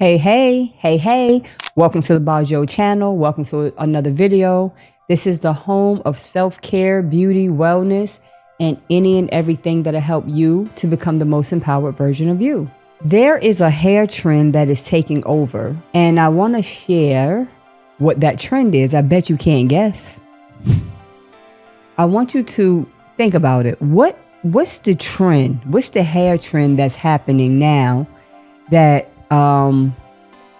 Hey. Welcome to the Bajo channel. Welcome to another video. This is the home of self-care, beauty, wellness, and any and everything that'll help you to become the most empowered version of you. There is a hair trend that is taking over, and I want to share what that trend is. I bet you can't guess. I want you to think about it. What's the trend? What's the hair trend that's happening now that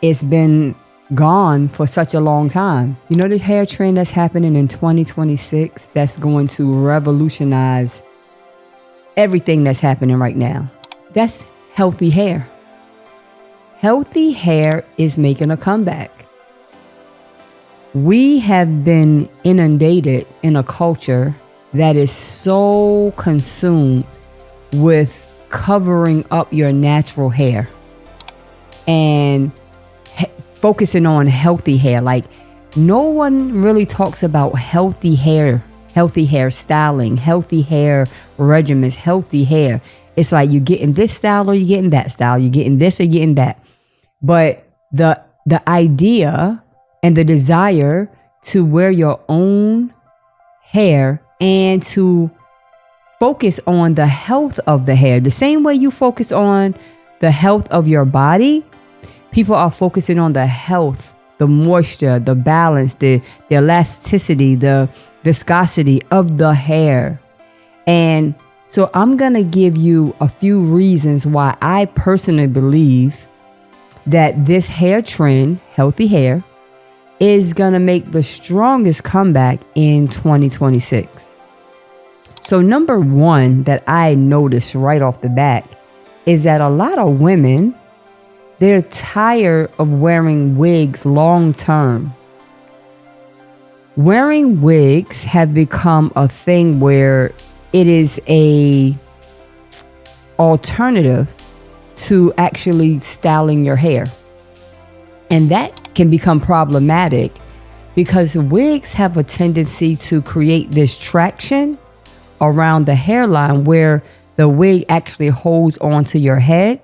it's been gone for such a long time? You know, the hair trend that's happening in 2026 that's going to revolutionize everything that's happening right now. That's healthy hair. Healthy hair is making a comeback. We have been inundated in a culture that is so consumed with covering up your natural hair and focusing on healthy hair. Like, no one really talks about healthy hair styling, healthy hair regimens, healthy hair. It's like you're getting this style or you're getting that style. You're getting this or you're getting that. But the idea and the desire to wear your own hair and to focus on the health of the hair, the same way you focus on the health of your body, people are focusing on the health, the moisture, the balance, the elasticity, the viscosity of the hair. And so I'm going to give you a few reasons why I personally believe that this hair trend, healthy hair, is going to make the strongest comeback in 2026. So number one that I noticed right off the bat is that a lot of women, they're tired of wearing wigs long term. Wearing wigs have become a thing where it is a alternative to actually styling your hair. And that can become problematic because wigs have a tendency to create this traction around the hairline where the wig actually holds onto your head.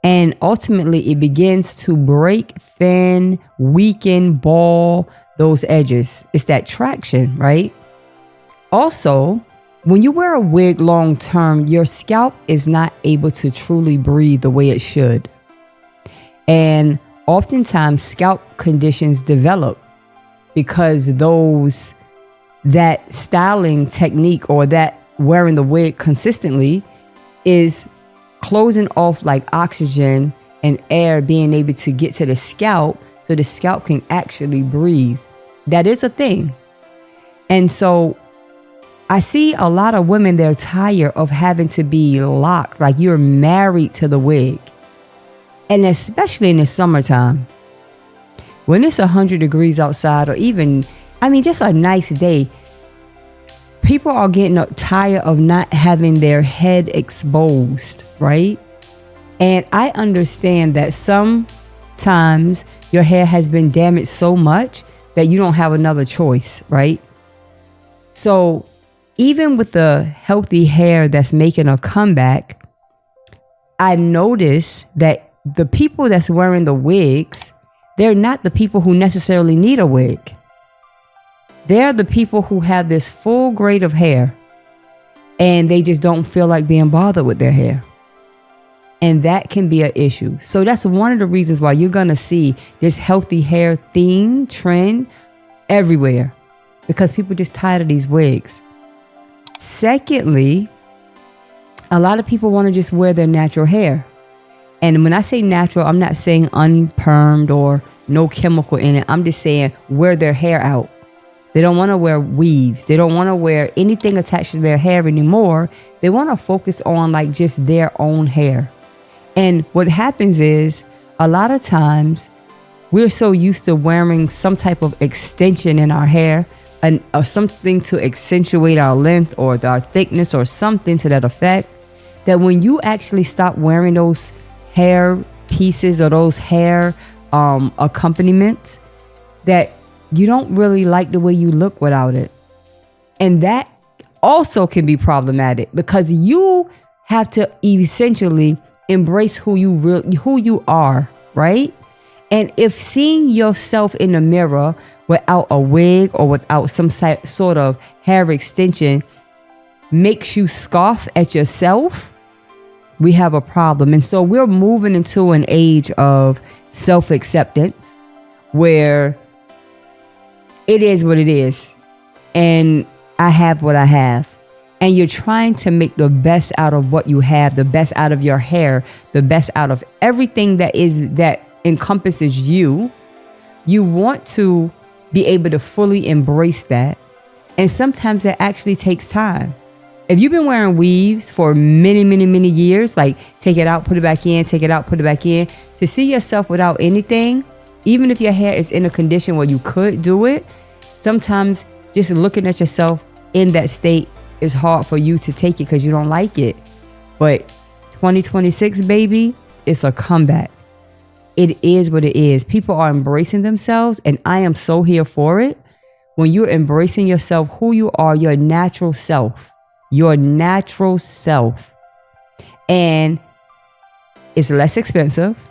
And ultimately, it begins to break, thin, weaken, ball those edges. It's that traction, right? Also, when you wear a wig long term, your scalp is not able to truly breathe the way it should. And oftentimes, scalp conditions develop because that styling technique or that wearing the wig consistently is closing off like oxygen and air being able to get to the scalp so the scalp can actually breathe. That is a thing. And so I see a lot of women, they're tired of having to be locked, like you're married to the wig. And especially in the summertime, when it's 100 degrees outside or even, just a nice day, people are getting tired of not having their head exposed, right? And I understand that sometimes your hair has been damaged so much that you don't have another choice, right? So even with the healthy hair that's making a comeback, I notice that the people that's wearing the wigs, they're not the people who necessarily need a wig. They're the people who have this full grade of hair and they just don't feel like being bothered with their hair. And that can be an issue. So that's one of the reasons why you're going to see this healthy hair theme trend everywhere, because people are just tired of these wigs. Secondly, a lot of people want to just wear their natural hair. And when I say natural, I'm not saying unpermed or no chemical in it. I'm just saying wear their hair out. They don't want to wear weaves. They don't want to wear anything attached to their hair anymore. They want to focus on like just their own hair. And what happens is a lot of times we're so used to wearing some type of extension in our hair and something to accentuate our length or our thickness or something to that effect, that when you actually stop wearing those hair pieces or those hair accompaniments, that you don't really like the way you look without it. And that also can be problematic because you have to essentially embrace who you are, right? And if seeing yourself in the mirror without a wig or without some sort of hair extension makes you scoff at yourself, we have a problem. And so we're moving into an age of self-acceptance where it is what it is. And I have what I have. And you're trying to make the best out of what you have, the best out of your hair, the best out of everything that encompasses you. You want to be able to fully embrace that. And sometimes it actually takes time. If you've been wearing weaves for many, many, many years, like take it out, put it back in, take it out, put it back in, to see yourself without anything, even if your hair is in a condition where you could do it, sometimes just looking at yourself in that state is hard for you to take it because you don't like it. But 2026, baby, it's a comeback. It is what it is. People are embracing themselves, and I am so here for it. When you're embracing yourself, who you are, your natural self, and it's less expensive,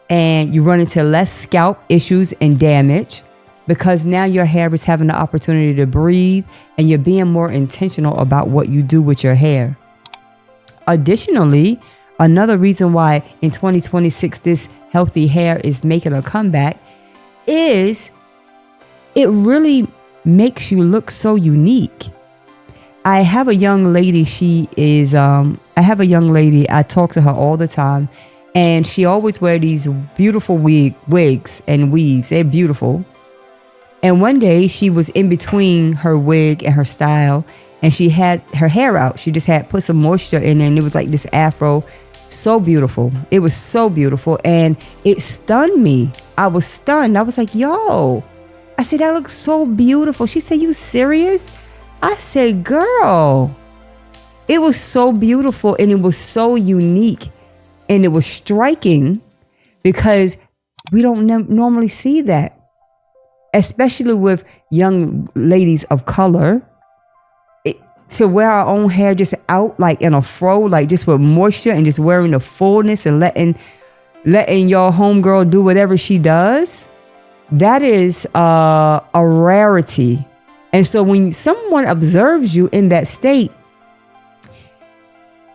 and you run into less scalp issues and damage because now your hair is having the opportunity to breathe, and you're being more intentional about what you do with your hair. Additionally, another reason why in 2026 this healthy hair is making a comeback is it really makes you look so unique. I have a young lady, I talk to her all the time, and she always wears these beautiful wigs and weaves. They're beautiful. And one day she was in between her wig and her style, and she had her hair out. She just had put some moisture in it, and it was like this afro. So beautiful. It was so beautiful, and it stunned me. I was stunned. I was like, yo, I said, that looks so beautiful. She said, you serious? I said, girl, it was so beautiful, and it was so unique, and it was striking because we don't normally see that, especially with young ladies of color. To wear our own hair just out like in a fro, like just with moisture and just wearing the fullness and letting your homegirl do whatever she does, that is a rarity. And so when someone observes you in that state,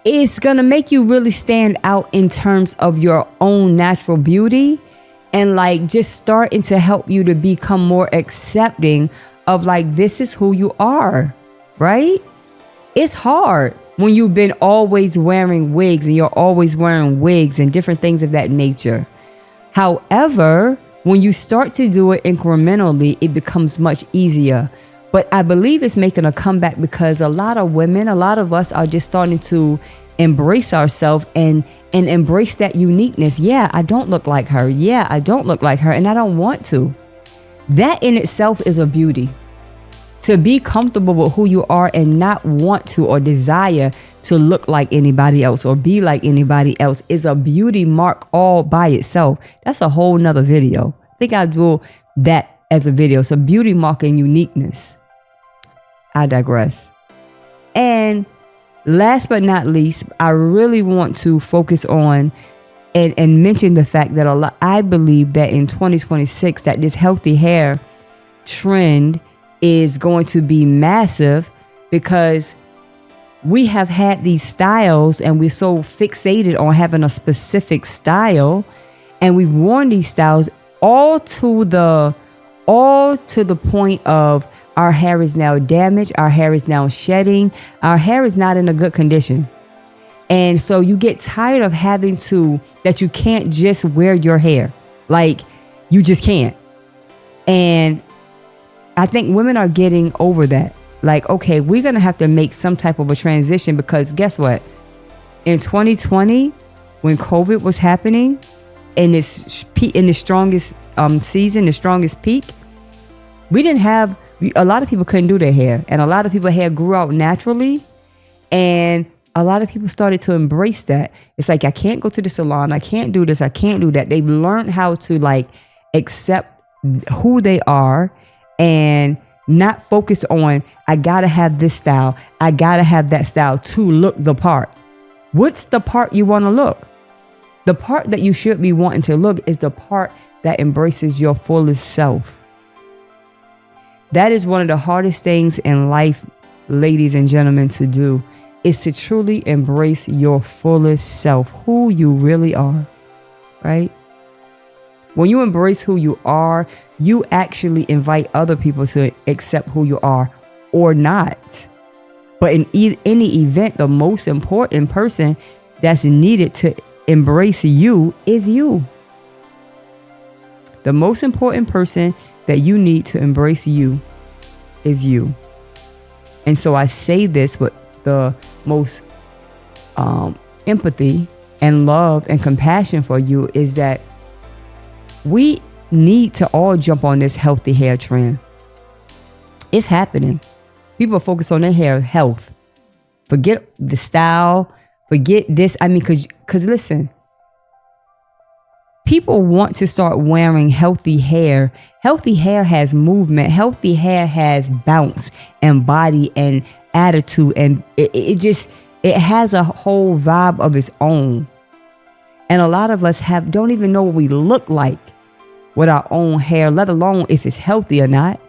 it's going to make you really stand out in terms of your own natural beauty, and like just starting to help you to become more accepting of like, this is who you are, right? It's hard when you've been always wearing wigs and you're always wearing wigs and different things of that nature. However, when you start to do it incrementally, it becomes much easier. But I believe it's making a comeback because a lot of women, a lot of us are just starting to embrace ourselves and embrace that uniqueness. Yeah, I don't look like her. Yeah, I don't look like her, and I don't want to. That in itself is a beauty. To be comfortable with who you are and not want to or desire to look like anybody else or be like anybody else is a beauty mark all by itself. That's a whole nother video. I think I'll do that as a video. So beauty mark and uniqueness. I digress. And last but not least, I really want to focus on and mention the fact that I believe that in 2026 that this healthy hair trend is going to be massive because we have had these styles and we're so fixated on having a specific style, and we've worn these styles all to the point of our hair is now damaged, our hair is now shedding, our hair is not in a good condition. And so you get tired of that you can't just wear your hair. Like, you just can't. And I think women are getting over that. Like, okay, we're going to have to make some type of a transition because guess what? In 2020, when COVID was happening, in the strongest season, the strongest peak, a lot of people couldn't do their hair. And a lot of people's hair grew out naturally. And a lot of people started to embrace that. It's like, I can't go to the salon. I can't do this. I can't do that. They've learned how to like accept who they are and not focus on, I gotta have this style, I gotta have that style to look the part. What's the part you want to look? The part that you should be wanting to look is the part that embraces your fullest self. That is one of the hardest things in life, ladies and gentlemen, to do, is to truly embrace your fullest self, who you really are, right? When you embrace who you are, you actually invite other people to accept who you are or not. But in any event, the most important person that's needed to embrace you is you. The most important person that you need to embrace you is you. And so I say this with the most empathy and love and compassion for you, is that we need to all jump on this healthy hair trend. It's happening. People focus on their hair health. Forget the style. Forget this. I mean, because listen, people want to start wearing healthy hair. Healthy hair has movement. Healthy hair has bounce and body and attitude. And it has a whole vibe of its own. And a lot of us don't even know what we look like with our own hair, let alone if it's healthy or not.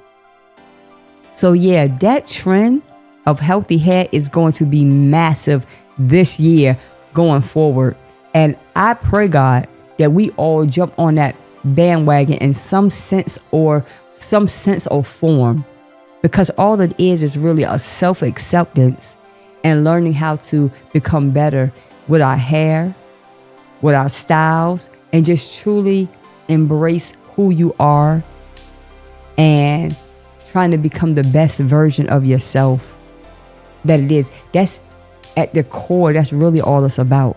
So yeah, that trend of healthy hair is going to be massive this year going forward. And I pray, God, that we all jump on that bandwagon in some sense or form, because all it is really a self-acceptance and learning how to become better with our hair, with our styles, and just truly embrace who you are and trying to become the best version of yourself that it is. That's at the core. That's really all it's about.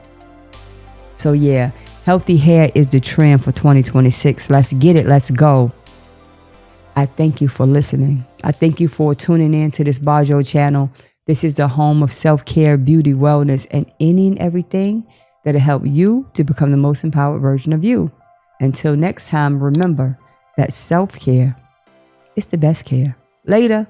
So yeah, healthy hair is the trend for 2026. Let's get it. Let's go. I thank you for listening. I thank you for tuning in to this Bajo channel. This is the home of self-care, beauty, wellness, and any and everything that'll help you to become the most empowered version of you. Until next time, remember that self-care is the best care. Later.